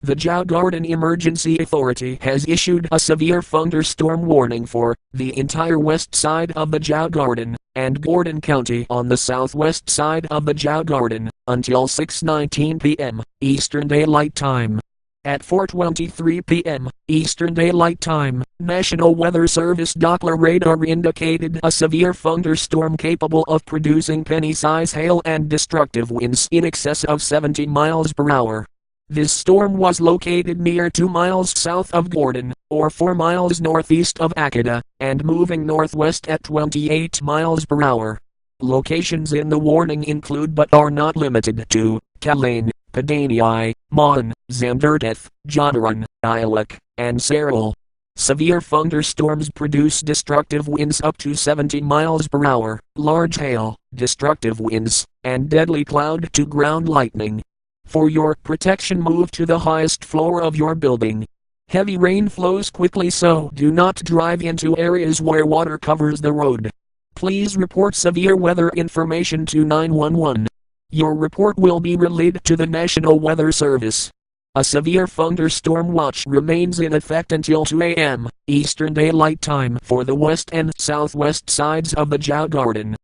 The Djougarden Emergency Authority has issued a severe thunderstorm warning for the entire west side of the Djougarden and Gordon County on the southwest side of the Djougarden until 6:19 p.m. Eastern Daylight Time. At 4:23 p.m. Eastern Daylight Time, National Weather Service Doppler radar indicated a severe thunderstorm capable of producing penny-size hail and destructive winds in excess of 70 miles per hour. This storm was located near 2 miles south of Gordon, or 4 miles northeast of Akita, and moving northwest at 28 miles per hour. Locations in the warning include but are not limited to Kalane, Padani, Mon, Zamderteth, Jadaran, Ilok, and Saral. Severe thunderstorms produce destructive winds up to 70 miles per hour, large hail, destructive winds, and deadly cloud-to-ground lightning. For your protection, move to the highest floor of your building. Heavy rain flows quickly, so do not drive into areas where water covers the road. Please report severe weather information to 911. Your report will be relayed to the National Weather Service. A severe thunderstorm watch remains in effect until 2 a.m. Eastern Daylight Time for the west and southwest sides of the Djougarden.